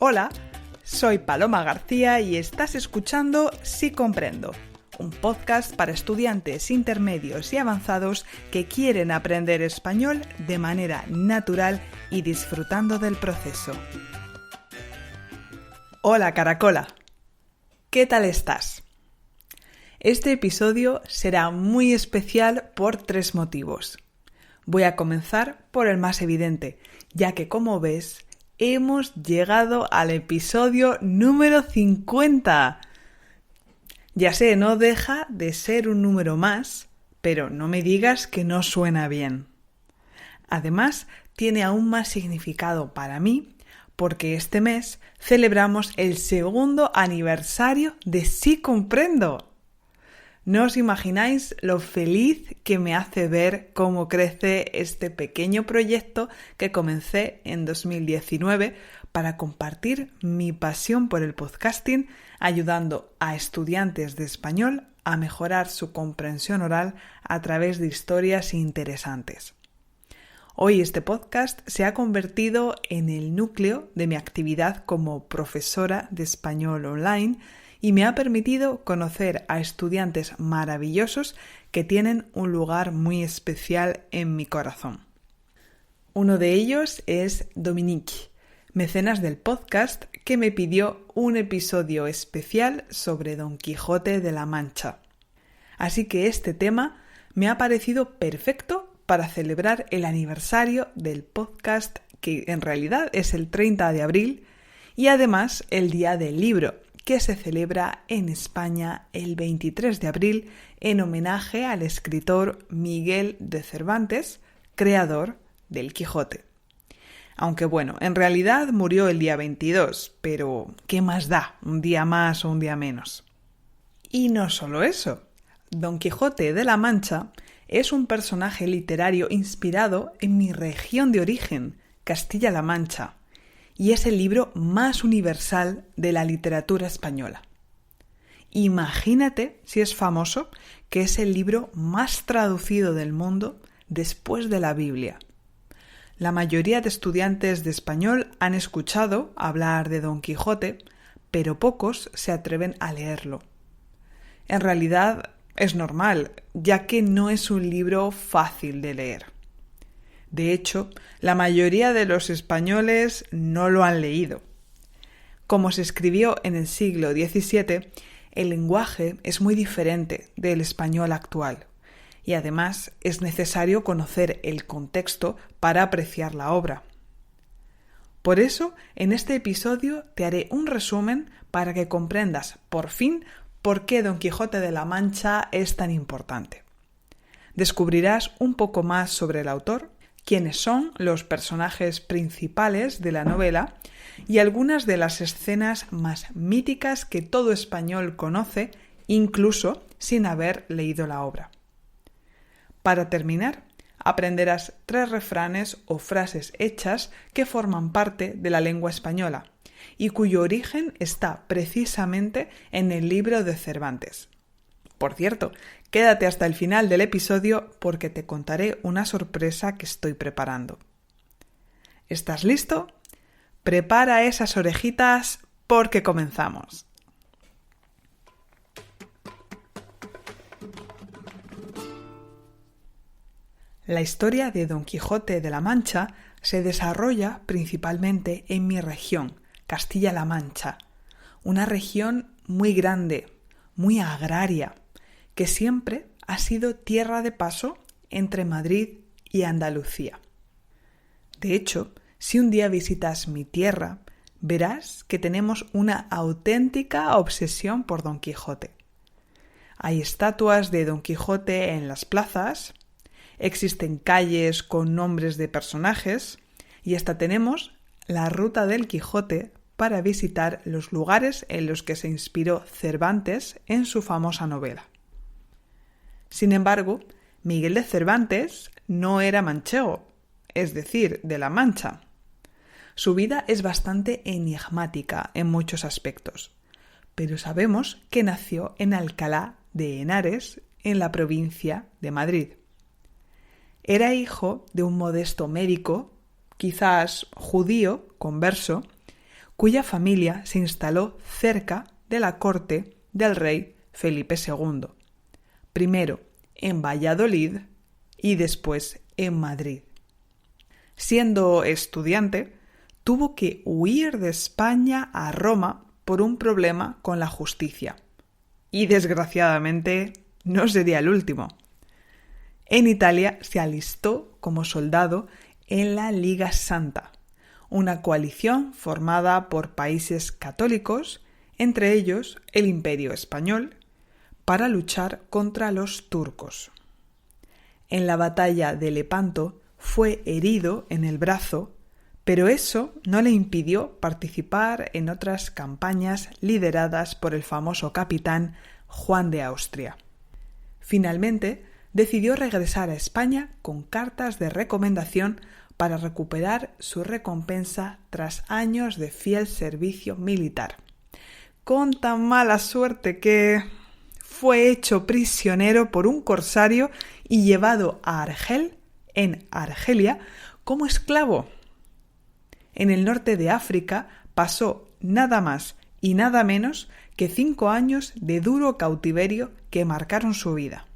Hola, soy Paloma García y estás escuchando Sí Comprendo, un podcast para estudiantes intermedios y avanzados que quieren aprender español de manera natural y disfrutando del proceso. Hola Caracola, ¿qué tal estás? Este episodio será muy especial por 3 motivos. Voy a comenzar por el más evidente, ya que como ves, hemos llegado al episodio número 50. Ya sé, no deja de ser un número más, pero no me digas que no suena bien. Además, tiene aún más significado para mí, porque este mes celebramos el 2º aniversario de Sí Comprendo. No os imagináis lo feliz que me hace ver cómo crece este pequeño proyecto que comencé en 2019 para compartir mi pasión por el podcasting, ayudando a estudiantes de español a mejorar su comprensión oral a través de historias interesantes. Hoy este podcast se ha convertido en el núcleo de mi actividad como profesora de español online y me ha permitido conocer a estudiantes maravillosos que tienen un lugar muy especial en mi corazón. Uno de ellos es Dominique, mecenas del podcast, que me pidió un episodio especial sobre Don Quijote de la Mancha. Así que este tema me ha parecido perfecto para celebrar el aniversario del podcast, que en realidad es el 30 de abril, y además el Día del Libro, que se celebra en España el 23 de abril en homenaje al escritor Miguel de Cervantes, creador del Quijote. Aunque bueno, en realidad murió el día 22, pero ¿qué más da? Un día más o un día menos. Y no solo eso, Don Quijote de la Mancha es un personaje literario inspirado en mi región de origen, Castilla-La Mancha, y es el libro más universal de la literatura española. Imagínate si es famoso, que es el libro más traducido del mundo después de la Biblia. La mayoría de estudiantes de español han escuchado hablar de Don Quijote, pero pocos se atreven a leerlo. En realidad es normal, ya que no es un libro fácil de leer. De hecho, la mayoría de los españoles no lo han leído. Como se escribió en el siglo XVII, el lenguaje es muy diferente del español actual y además es necesario conocer el contexto para apreciar la obra. Por eso, en este episodio te haré un resumen para que comprendas, por fin, por qué Don Quijote de la Mancha es tan importante. Descubrirás un poco más sobre el autor, quiénes son los personajes principales de la novela y algunas de las escenas más míticas que todo español conoce, incluso sin haber leído la obra. Para terminar, aprenderás 3 refranes o frases hechas que forman parte de la lengua española y cuyo origen está precisamente en el libro de Cervantes. Por cierto, quédate hasta el final del episodio porque te contaré una sorpresa que estoy preparando. ¿Estás listo? Prepara esas orejitas porque comenzamos. La historia de Don Quijote de la Mancha se desarrolla principalmente en mi región, Castilla-La Mancha, una región muy grande, muy agraria, que siempre ha sido tierra de paso entre Madrid y Andalucía. De hecho, si un día visitas mi tierra, verás que tenemos una auténtica obsesión por Don Quijote. Hay estatuas de Don Quijote en las plazas, existen calles con nombres de personajes y hasta tenemos la ruta del Quijote para visitar los lugares en los que se inspiró Cervantes en su famosa novela. Sin embargo, Miguel de Cervantes no era manchego, es decir, de La Mancha. Su vida es bastante enigmática en muchos aspectos, pero sabemos que nació en Alcalá de Henares, en la provincia de Madrid. Era hijo de un modesto médico, quizás judío, converso, cuya familia se instaló cerca de la corte del rey Felipe II, primero en Valladolid y después en Madrid. Siendo estudiante, tuvo que huir de España a Roma por un problema con la justicia. Y desgraciadamente no sería el último. En Italia se alistó como soldado en la Liga Santa, una coalición formada por países católicos, entre ellos el Imperio Español, para luchar contra los turcos. En la batalla de Lepanto fue herido en el brazo, pero eso no le impidió participar en otras campañas lideradas por el famoso capitán Juan de Austria. Finalmente, decidió regresar a España con cartas de recomendación para recuperar su recompensa tras años de fiel servicio militar. Con tan mala suerte que fue hecho prisionero por un corsario y llevado a Argel, en Argelia, como esclavo. En el norte de África pasó nada más y nada menos que 5 años de duro cautiverio que marcaron su vida.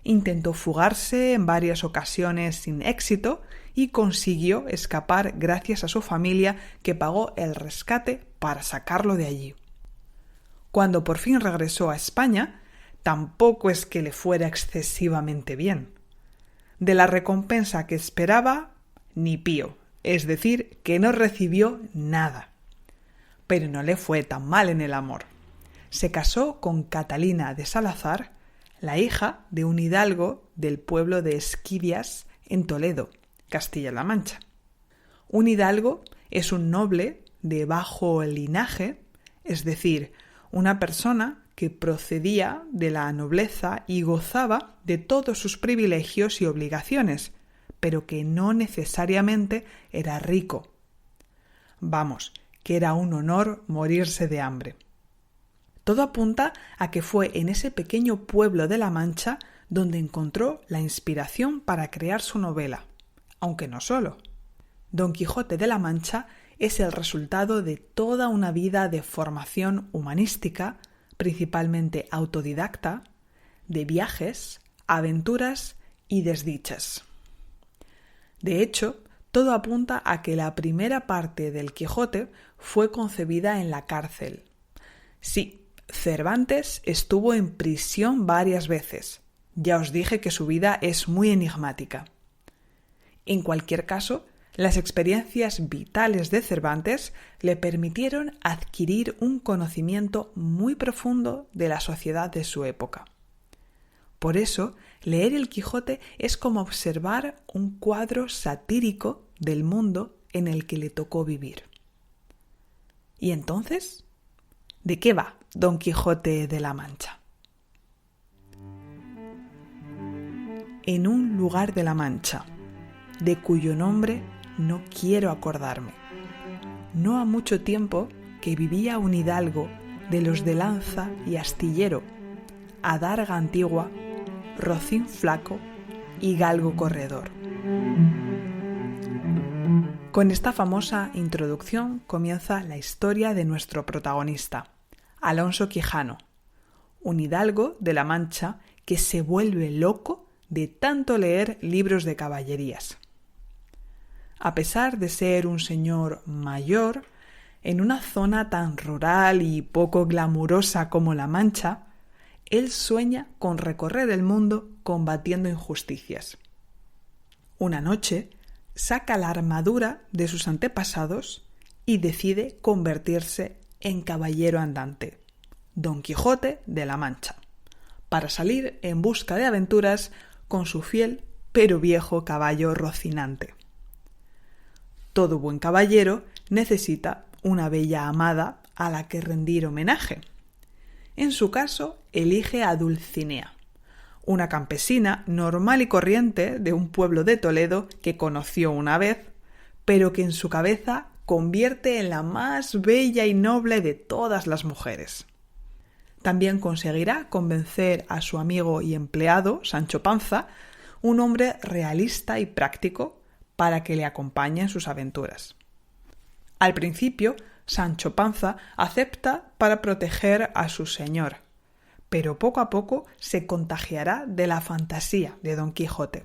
Intentó fugarse en varias ocasiones sin éxito y consiguió escapar gracias a su familia, que pagó el rescate para sacarlo de allí. Cuando por fin regresó a España, tampoco es que le fuera excesivamente bien. De la recompensa que esperaba, ni pío, es decir, que no recibió nada. Pero no le fue tan mal en el amor. Se casó con Catalina de Salazar, la hija de un hidalgo del pueblo de Esquivias, en Toledo, Castilla-La Mancha. Un hidalgo es un noble de bajo linaje, es decir, una persona que procedía de la nobleza y gozaba de todos sus privilegios y obligaciones, pero que no necesariamente era rico. Vamos, que era un honor morirse de hambre. Todo apunta a que fue en ese pequeño pueblo de La Mancha donde encontró la inspiración para crear su novela, aunque no solo. Don Quijote de la Mancha es el resultado de toda una vida de formación humanística, principalmente autodidacta, de viajes, aventuras y desdichas. De hecho, todo apunta a que la primera parte del Quijote fue concebida en la cárcel. Sí, Cervantes estuvo en prisión varias veces. Ya os dije que su vida es muy enigmática. En cualquier caso, las experiencias vitales de Cervantes le permitieron adquirir un conocimiento muy profundo de la sociedad de su época. Por eso, leer el Quijote es como observar un cuadro satírico del mundo en el que le tocó vivir. ¿Y entonces? ¿De qué va Don Quijote de la Mancha? En un lugar de la Mancha, de cuyo nombre no quiero acordarme, no ha mucho tiempo que vivía un hidalgo de los de lanza y astillero, adarga antigua, rocín flaco y galgo corredor. Con esta famosa introducción comienza la historia de nuestro protagonista, Alonso Quijano, un hidalgo de La Mancha que se vuelve loco de tanto leer libros de caballerías. A pesar de ser un señor mayor, en una zona tan rural y poco glamurosa como La Mancha, él sueña con recorrer el mundo combatiendo injusticias. Una noche, saca la armadura de sus antepasados y decide convertirse en caballero andante, Don Quijote de la Mancha, para salir en busca de aventuras con su fiel pero viejo caballo Rocinante. Todo buen caballero necesita una bella amada a la que rendir homenaje. En su caso, elige a Dulcinea, una campesina normal y corriente de un pueblo de Toledo que conoció una vez, pero que en su cabeza convierte en la más bella y noble de todas las mujeres. También conseguirá convencer a su amigo y empleado, Sancho Panza, un hombre realista y práctico, para que le acompañe en sus aventuras. Al principio, Sancho Panza acepta para proteger a su señor, pero poco a poco se contagiará de la fantasía de Don Quijote.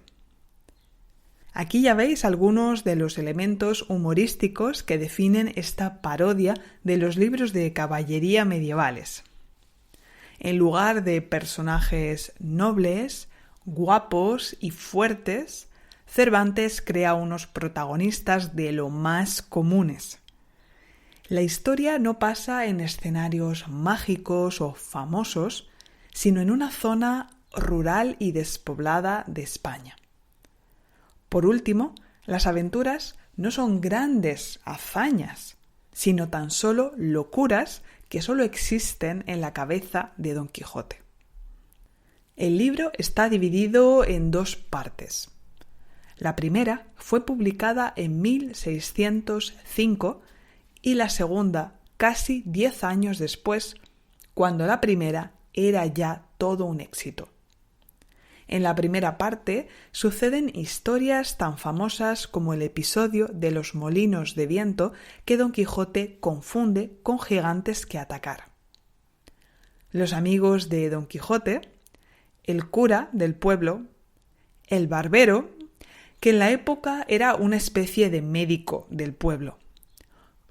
Aquí ya veis algunos de los elementos humorísticos que definen esta parodia de los libros de caballería medievales. En lugar de personajes nobles, guapos y fuertes, Cervantes crea unos protagonistas de lo más comunes. La historia no pasa en escenarios mágicos o famosos, sino en una zona rural y despoblada de España. Por último, las aventuras no son grandes hazañas, sino tan solo locuras que solo existen en la cabeza de Don Quijote. El libro está dividido en dos partes. La primera fue publicada en 1605 y la segunda casi 10 años después, cuando la primera era ya todo un éxito. En la primera parte suceden historias tan famosas como el episodio de los molinos de viento que Don Quijote confunde con gigantes que atacar. Los amigos de Don Quijote, el cura del pueblo, el barbero, que en la época era una especie de médico del pueblo,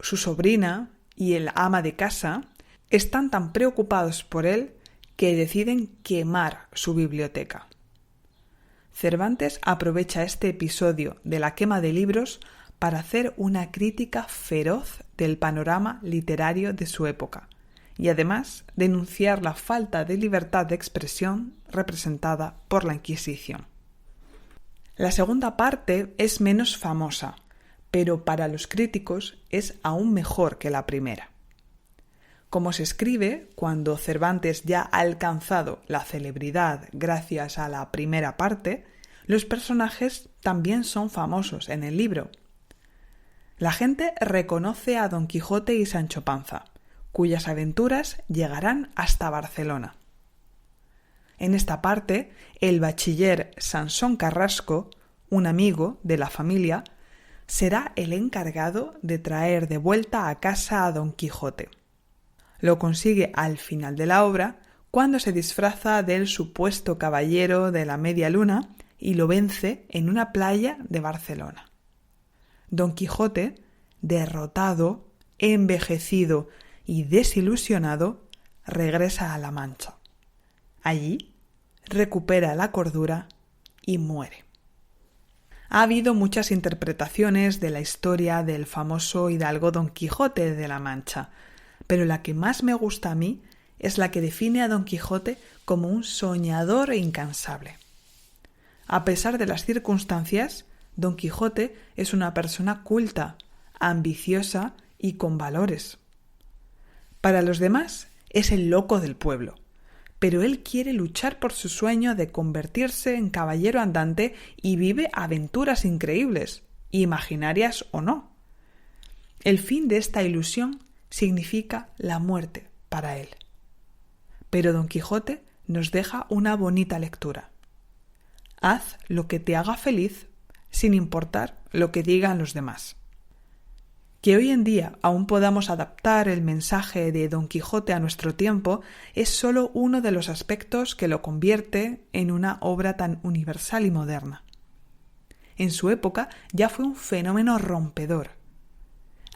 su sobrina y el ama de casa están tan preocupados por él que deciden quemar su biblioteca. Cervantes aprovecha este episodio de la quema de libros para hacer una crítica feroz del panorama literario de su época y además denunciar la falta de libertad de expresión representada por la Inquisición. La segunda parte es menos famosa, pero para los críticos es aún mejor que la primera. Como se escribe cuando Cervantes ya ha alcanzado la celebridad gracias a la primera parte, los personajes también son famosos en el libro. La gente reconoce a Don Quijote y Sancho Panza, cuyas aventuras llegarán hasta Barcelona. En esta parte, el bachiller Sansón Carrasco, un amigo de la familia, será el encargado de traer de vuelta a casa a Don Quijote. Lo consigue al final de la obra cuando se disfraza del supuesto caballero de la media luna y lo vence en una playa de Barcelona. Don Quijote, derrotado, envejecido y desilusionado, regresa a La Mancha. Allí recupera la cordura y muere. Ha habido muchas interpretaciones de la historia del famoso hidalgo Don Quijote de la Mancha, pero la que más me gusta a mí es la que define a Don Quijote como un soñador e incansable. A pesar de las circunstancias, Don Quijote es una persona culta, ambiciosa y con valores. Para los demás es el loco del pueblo, pero él quiere luchar por su sueño de convertirse en caballero andante y vive aventuras increíbles, imaginarias o no. El fin de esta ilusión significa la muerte para él. Pero Don Quijote nos deja una bonita lectura. Haz lo que te haga feliz, sin importar lo que digan los demás. Que hoy en día aún podamos adaptar el mensaje de Don Quijote a nuestro tiempo es solo uno de los aspectos que lo convierte en una obra tan universal y moderna. En su época ya fue un fenómeno rompedor.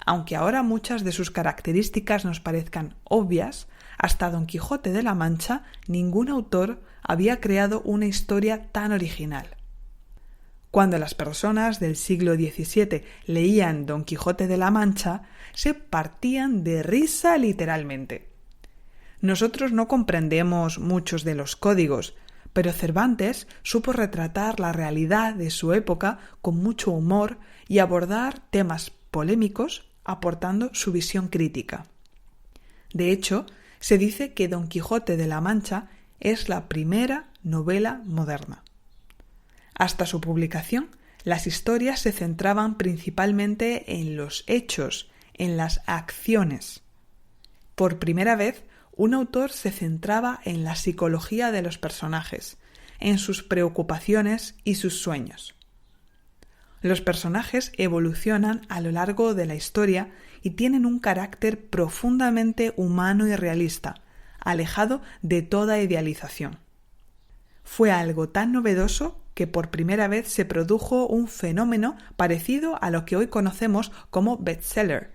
Aunque ahora muchas de sus características nos parezcan obvias, hasta Don Quijote de la Mancha ningún autor había creado una historia tan original. Cuando las personas del siglo XVII leían Don Quijote de la Mancha, se partían de risa literalmente. Nosotros no comprendemos muchos de los códigos, pero Cervantes supo retratar la realidad de su época con mucho humor y abordar temas polémicos aportando su visión crítica. De hecho, se dice que Don Quijote de la Mancha es la primera novela moderna. Hasta su publicación, las historias se centraban principalmente en los hechos, en las acciones. Por primera vez, un autor se centraba en la psicología de los personajes, en sus preocupaciones y sus sueños. Los personajes evolucionan a lo largo de la historia y tienen un carácter profundamente humano y realista, alejado de toda idealización. Fue algo tan novedoso que por primera vez se produjo un fenómeno parecido a lo que hoy conocemos como bestseller.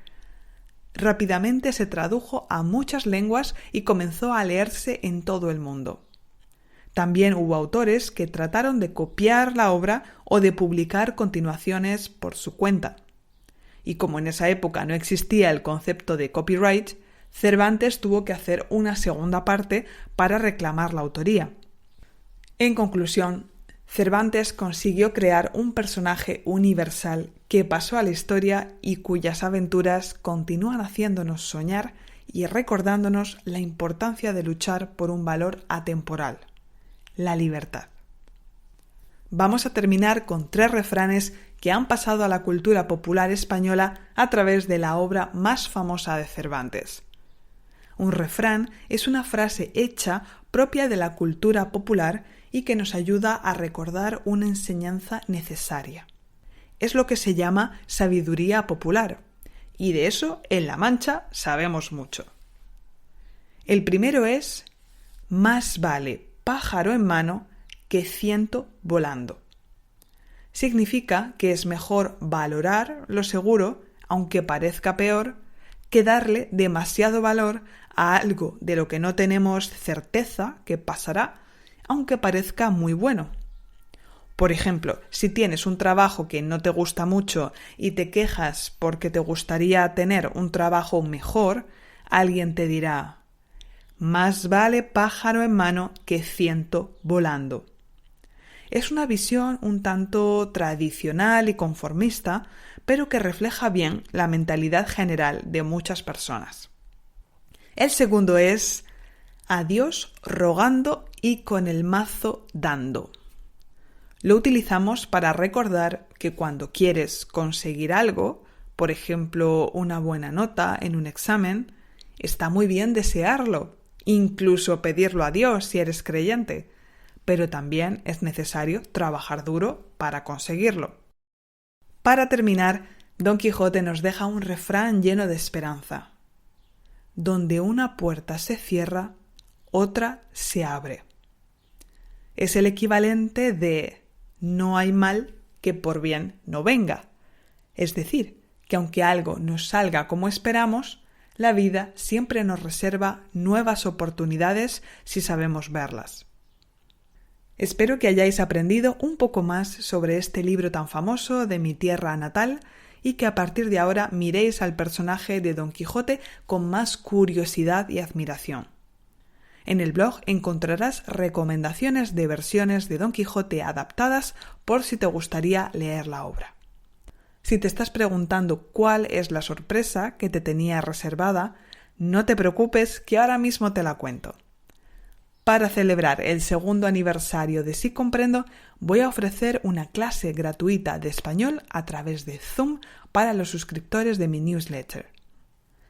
Rápidamente se tradujo a muchas lenguas y comenzó a leerse en todo el mundo. También hubo autores que trataron de copiar la obra o de publicar continuaciones por su cuenta. Y como en esa época no existía el concepto de copyright, Cervantes tuvo que hacer una segunda parte para reclamar la autoría. En conclusión, Cervantes consiguió crear un personaje universal que pasó a la historia y cuyas aventuras continúan haciéndonos soñar y recordándonos la importancia de luchar por un valor atemporal: la libertad. Vamos a terminar con 3 refranes que han pasado a la cultura popular española a través de la obra más famosa de Cervantes. Un refrán es una frase hecha propia de la cultura popular y que nos ayuda a recordar una enseñanza necesaria. Es lo que se llama sabiduría popular, y de eso en La Mancha sabemos mucho. El primero es: más vale pájaro en mano que ciento volando. Significa que es mejor valorar lo seguro, aunque parezca peor, que darle demasiado valor a algo de lo que no tenemos certeza que pasará, aunque parezca muy bueno. Por ejemplo, si tienes un trabajo que no te gusta mucho y te quejas porque te gustaría tener un trabajo mejor, alguien te dirá: más vale pájaro en mano que ciento volando. Es una visión un tanto tradicional y conformista, pero que refleja bien la mentalidad general de muchas personas. El segundo es: a Dios rogando y con el mazo dando. Lo utilizamos para recordar que cuando quieres conseguir algo, por ejemplo, una buena nota en un examen, está muy bien desearlo, incluso pedirlo a Dios si eres creyente, pero también es necesario trabajar duro para conseguirlo. Para terminar, Don Quijote nos deja un refrán lleno de esperanza: donde una puerta se cierra, otra se abre. Es el equivalente de no hay mal que por bien no venga. Es decir, que aunque algo nos salga como esperamos, la vida siempre nos reserva nuevas oportunidades si sabemos verlas. Espero que hayáis aprendido un poco más sobre este libro tan famoso de mi tierra natal y que a partir de ahora miréis al personaje de Don Quijote con más curiosidad y admiración. En el blog encontrarás recomendaciones de versiones de Don Quijote adaptadas por si te gustaría leer la obra. Si te estás preguntando cuál es la sorpresa que te tenía reservada, no te preocupes que ahora mismo te la cuento. Para celebrar el 2º aniversario de Sí Comprendo, voy a ofrecer una clase gratuita de español a través de Zoom para los suscriptores de mi newsletter.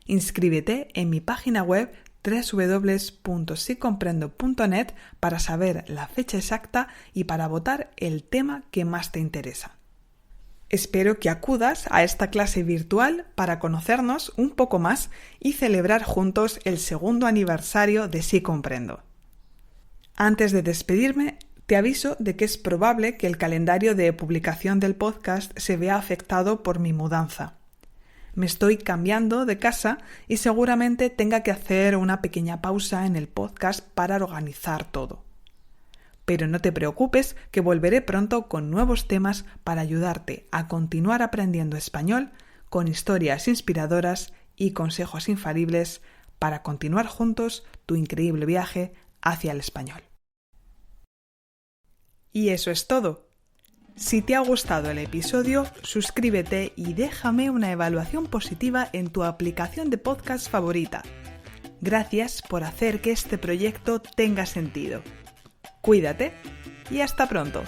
Inscríbete en mi página web www.sicomprendo.net para saber la fecha exacta y para votar el tema que más te interesa. Espero que acudas a esta clase virtual para conocernos un poco más y celebrar juntos el 2º aniversario de Sí Comprendo. Antes de despedirme, te aviso de que es probable que el calendario de publicación del podcast se vea afectado por mi mudanza. Me estoy cambiando de casa y seguramente tenga que hacer una pequeña pausa en el podcast para organizar todo. Pero no te preocupes, que volveré pronto con nuevos temas para ayudarte a continuar aprendiendo español con historias inspiradoras y consejos infalibles para continuar juntos tu increíble viaje hacia el español. Y eso es todo. Si te ha gustado el episodio, suscríbete y déjame una evaluación positiva en tu aplicación de podcast favorita. Gracias por hacer que este proyecto tenga sentido. Cuídate y hasta pronto.